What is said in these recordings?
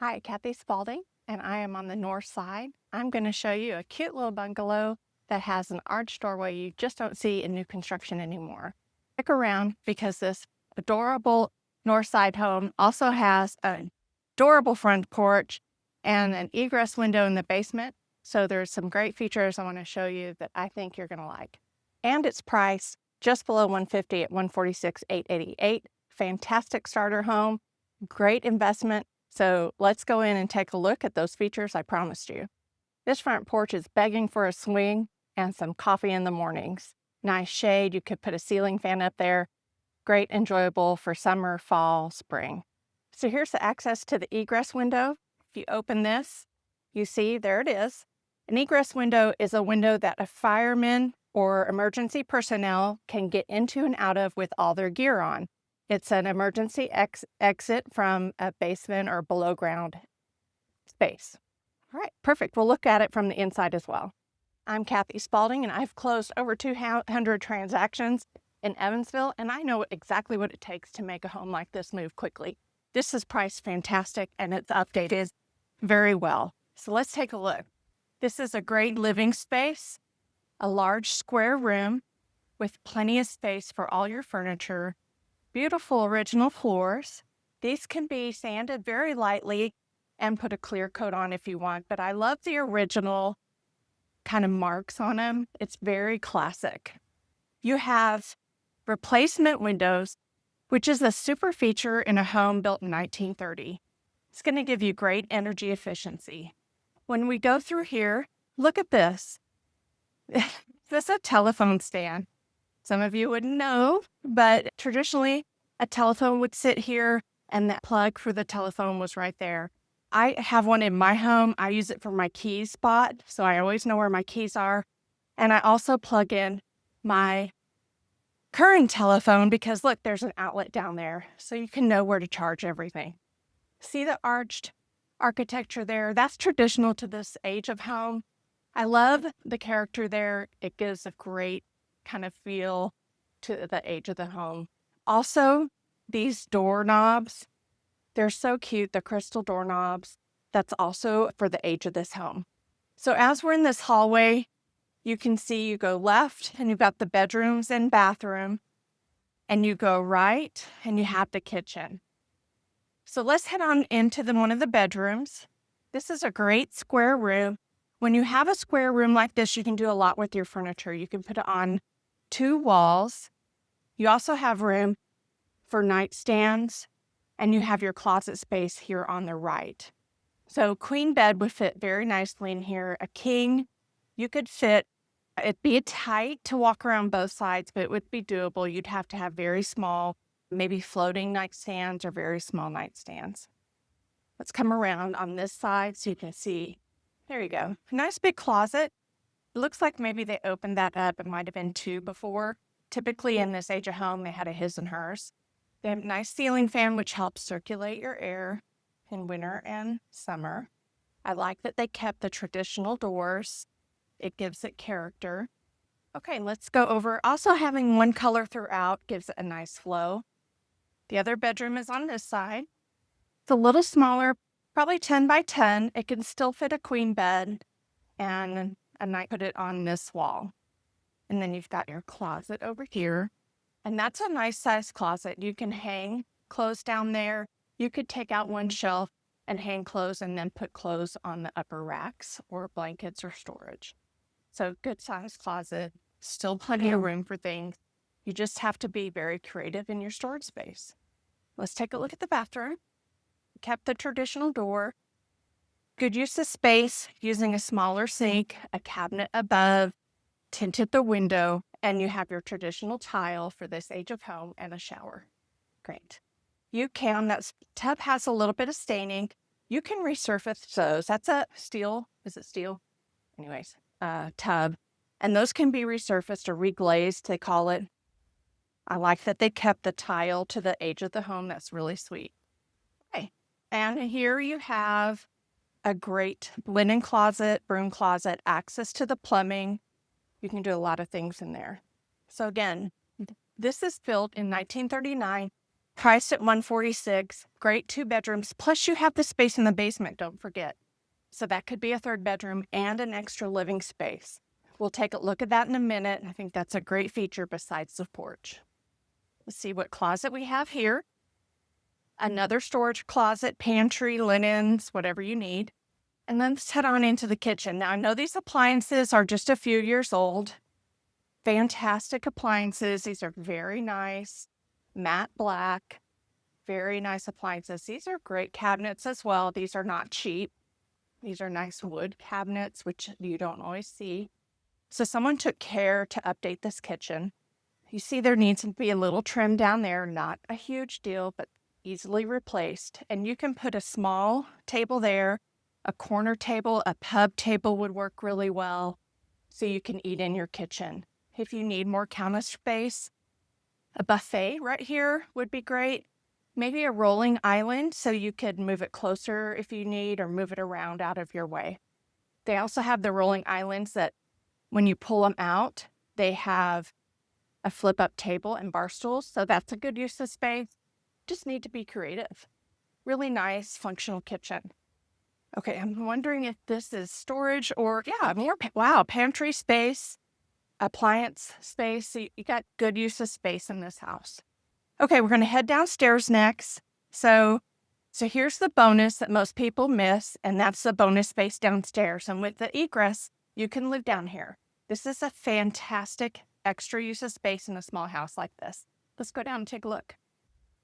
Hi, Kathy Spalding, and I am on the north side. I'm going to show you a cute little bungalow that has an arched doorway you just don't see in new construction anymore. Stick around because this adorable north side home also has an adorable front porch and an egress window in the basement. So there's some great features I want to show you that I think you're going to like. And it's priced just below $150 at $146,888. Fantastic starter home, great investment. So let's go in and take a look at those features I promised you. This front porch is begging for a swing and some coffee in the mornings. Nice shade, you could put a ceiling fan up there. Great, enjoyable for summer, fall, spring. So here's the access to the egress window. If you open this, you see there it is. An egress window is a window that a fireman or emergency personnel can get into and out of with all their gear on. It's an emergency exit from a basement or below ground space. All right, perfect. We'll look at it from the inside as well. I'm Kathy Spalding, and I've closed over 200 transactions in Evansville, and I know exactly what it takes to make a home like this move quickly. This is priced fantastic, and it's updated very well. So let's take a look. This is a great living space, a large square room with plenty of space for all your furniture. Beautiful original floors. These can be sanded very lightly and put a clear coat on if you want, but I love the original kind of marks on them. It's very classic. You have replacement windows, which is a super feature in a home built in 1930. It's going to give you great energy efficiency. When we go through here, look at this. This is a telephone stand. Some of you wouldn't know, but traditionally a telephone would sit here and that plug for the telephone was right there. I have one in my home. I use it for my keys spot, so I always know where my keys are. And I also plug in my current telephone because look, there's an outlet down there, so you can know where to charge everything. See the arched architecture there? That's traditional to this age of home. I love the character there. It gives a great kind of feel to the age of the home. Also, these doorknobs, they're so cute, the crystal doorknobs. That's also for the age of this home. So as we're in this hallway, you can see you go left and you've got the bedrooms and bathroom, and you go right and you have the kitchen. So let's head on into one of the bedrooms. This is a great square room. When you have a square room like this, you can do a lot with your furniture. You can put it on 2 walls. You also have room for nightstands, and you have your closet space here on the right. So queen bed would fit very nicely in here. A king, you could fit, it'd be tight to walk around both sides, but it would be doable. You'd have to have very small, maybe floating nightstands or very small nightstands. Let's come around on this side so you can see. There you go. A nice big closet. It looks like maybe they opened that up. It might have been 2 before. Typically in this age of home, they had a his and hers. They have a nice ceiling fan, which helps circulate your air in winter and summer. I like that they kept the traditional doors. It gives it character. Okay, let's go over. Also having one color throughout gives it a nice flow. The other bedroom is on this side. It's a little smaller, probably 10 by 10. It can still fit a queen bed, and I put it on this wall. And then you've got your closet over here. And that's a nice size closet. You can hang clothes down there. You could take out one shelf and hang clothes and then put clothes on the upper racks or blankets or storage. So good size closet, still plenty of room for things. You just have to be very creative in your storage space. Let's take a look at the bathroom. Kept the traditional door. Good use of space using a smaller sink, a cabinet above, tinted the window, and you have your traditional tile for this age of home and a shower. Great. That tub has a little bit of staining. You can resurface those. That's a steel, is it steel? Anyways, tub. And those can be resurfaced or reglazed, they call it. I like that they kept the tile to the age of the home. That's really sweet. Okay. And here you have a great linen closet, broom closet, access to the plumbing. You can do a lot of things in there. So again, this is built in 1939. Priced at $146. Great 2 bedrooms. Plus you have the space in the basement, don't forget. So that could be a 3rd bedroom and an extra living space. We'll take a look at that in a minute. I think that's a great feature besides the porch. Let's see what closet we have here. Another storage closet, pantry, linens, whatever you need. And then let's head on into the kitchen. Now, I know these appliances are just a few years old. Fantastic appliances. These are very nice, matte black, very nice appliances. These are great cabinets as well. These are not cheap. These are nice wood cabinets, which you don't always see. So someone took care to update this kitchen. You see there needs to be a little trim down there, not a huge deal, but easily replaced. And you can put a small table there, a corner table, a pub table would work really well, so you can eat in your kitchen. If you need more counter space, a buffet right here would be great. Maybe a rolling island so you could move it closer if you need, or move it around out of your way. They also have the rolling islands that when you pull them out, they have a flip-up table and bar stools, so that's a good use of space. Just need to be creative. Really nice, functional kitchen. Okay, I'm wondering if this is storage or, yeah, more, wow, pantry space, appliance space. So you got good use of space in this house. Okay, we're going to head downstairs next. So here's the bonus that most people miss, and that's the bonus space downstairs. And with the egress, you can live down here. This is a fantastic extra use of space in a small house like this. Let's go down and take a look.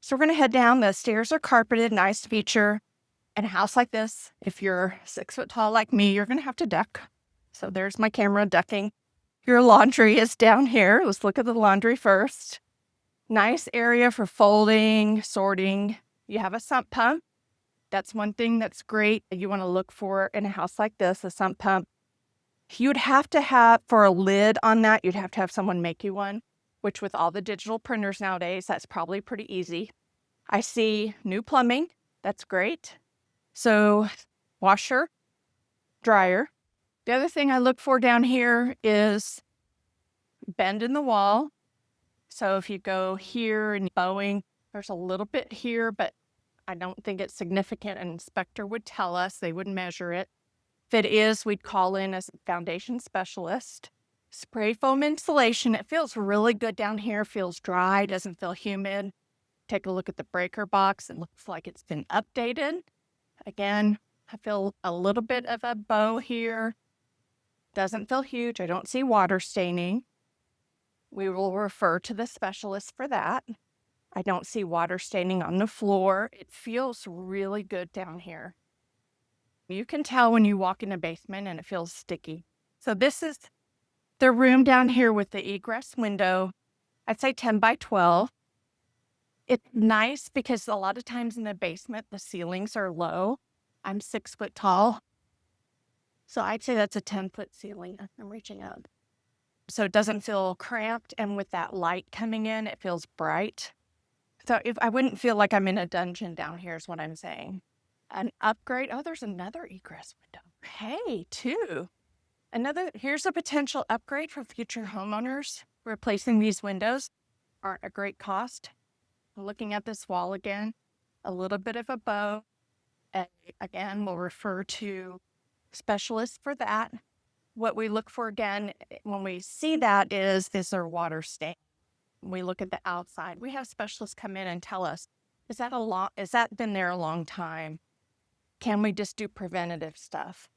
So we're going to head down. The stairs are carpeted, nice feature. In a house like this, if you're 6 foot tall like me, you're going to have to duck. So there's my camera ducking. Your laundry is down here. Let's look at the laundry first. Nice area for folding, sorting. You have a sump pump. That's one thing that's great that you want to look for in a house like this, a sump pump. You'd have to have, for a lid on that, you'd have to have someone make you one, which with all the digital printers nowadays, that's probably pretty easy. I see new plumbing. That's great. So washer, dryer. The other thing I look for down here is bend in the wall. So if you go here and bowing, there's a little bit here, but I don't think it's significant. An inspector would tell us, they would measure it. If it is, we'd call in a foundation specialist. Spray foam insulation. It feels really good down here. Feels dry, doesn't feel humid. Take a look at the breaker box. It looks like it's been updated. Again, I feel a little bit of a bow here. Doesn't feel huge. I don't see water staining. We will refer to the specialist for that. I don't see water staining on the floor. It feels really good down here. You can tell when you walk in the basement and it feels sticky. So this is the room down here with the egress window. I'd say 10 by 12. It's nice because a lot of times in the basement, the ceilings are low. I'm 6 foot tall. So I'd say that's a 10-foot ceiling. I'm reaching up. So it doesn't feel cramped. And with that light coming in, it feels bright. So if I wouldn't feel like I'm in a dungeon down here is what I'm saying. An upgrade. Oh, there's another egress window. Hey, two. Here's a potential upgrade for future homeowners. Replacing these windows aren't a great cost. Looking at this wall again, a little bit of a bow. And again, we'll refer to specialists for that. What we look for again, when we see that is there water stain? We look at the outside. We have specialists come in and tell us, is that been there a long time? Can we just do preventative stuff?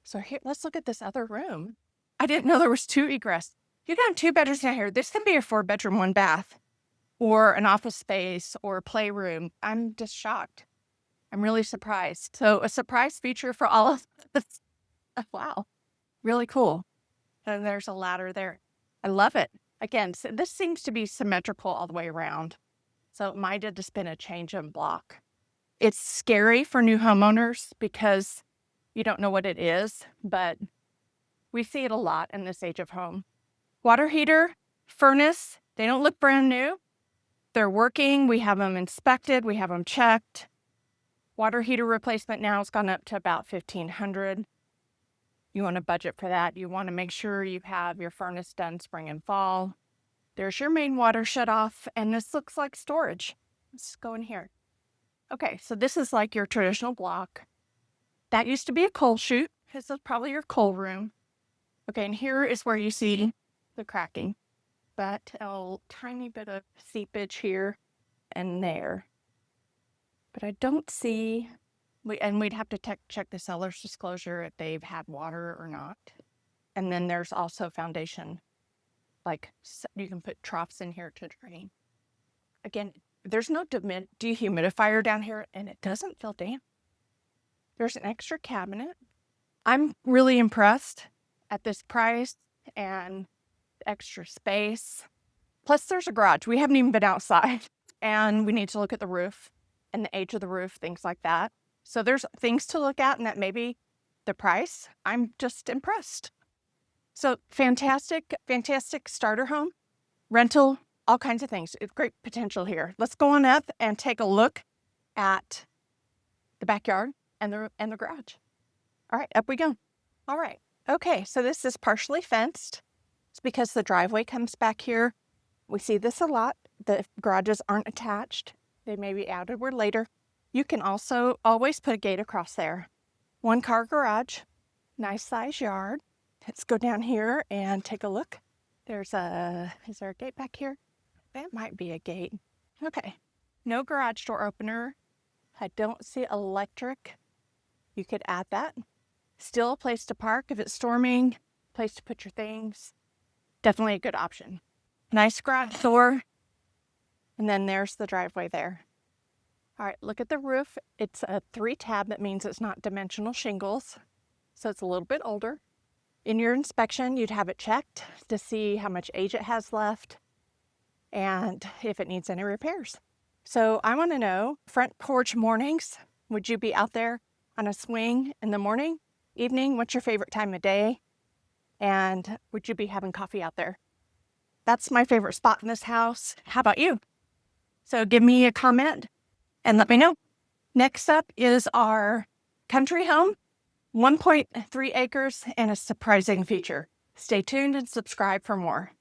So here, let's look at this other room. I didn't know there was 2 egress. You got 2 bedrooms down here. This can be a 4-bedroom, 1 bath, or an office space, or a playroom. I'm just shocked. I'm really surprised. So a surprise feature for all of us. Wow, really cool. And there's a ladder there. I love it. Again, so this seems to be symmetrical all the way around. So it might have just been a change in block. It's scary for new homeowners because you don't know what it is, but we see it a lot in this age of home. Water heater, furnace, they don't look brand new. They're working. We have them inspected. We have them checked. Water heater replacement now has gone up to about $1,500. You want to budget for that. You want to make sure you have your furnace done spring and fall. There's your main water shut off, and this looks like storage. Let's go in here. Okay, so this is like your traditional block. That used to be a coal chute. This is probably your coal room. Okay, and here is where you see the cracking. But a tiny bit of seepage here and there. But I don't see, and we'd have to check the seller's disclosure if they've had water or not. And then there's also foundation, like you can put troughs in here to drain. Again, there's no dehumidifier down here, and it doesn't feel damp. There's an extra cabinet. I'm really impressed at this price and extra space. Plus, there's a garage. We haven't even been outside, and we need to look at the roof and the age of the roof, things like that. So there's things to look at, and that maybe the price. I'm just impressed. So fantastic starter home, rental, all kinds of things. It's great potential here. Let's go on up and take a look at the backyard and the garage. All right, up we go. All right. Okay, so this is partially fenced. It's because the driveway comes back here. We see this a lot. The garages aren't attached. They may be added later. You can also always put a gate across there. 1-car garage, nice size yard. Let's go down here and take a look. Is there a gate back here? That might be a gate. Okay, no garage door opener. I don't see electric. You could add that. Still a place to park if it's storming, place to put your things. Definitely a good option. Nice garage door. And then there's the driveway there. All right, look at the roof. It's a 3-tab. That means it's not dimensional shingles. So it's a little bit older. In your inspection, you'd have it checked to see how much age it has left and if it needs any repairs. So I want to know, front porch mornings, would you be out there on a swing in the morning, evening? What's your favorite time of day? And would you be having coffee out there? That's my favorite spot in this house. How about you? So give me a comment and let me know. Next up is our country home, 1.3 acres and a surprising feature. Stay tuned and subscribe for more.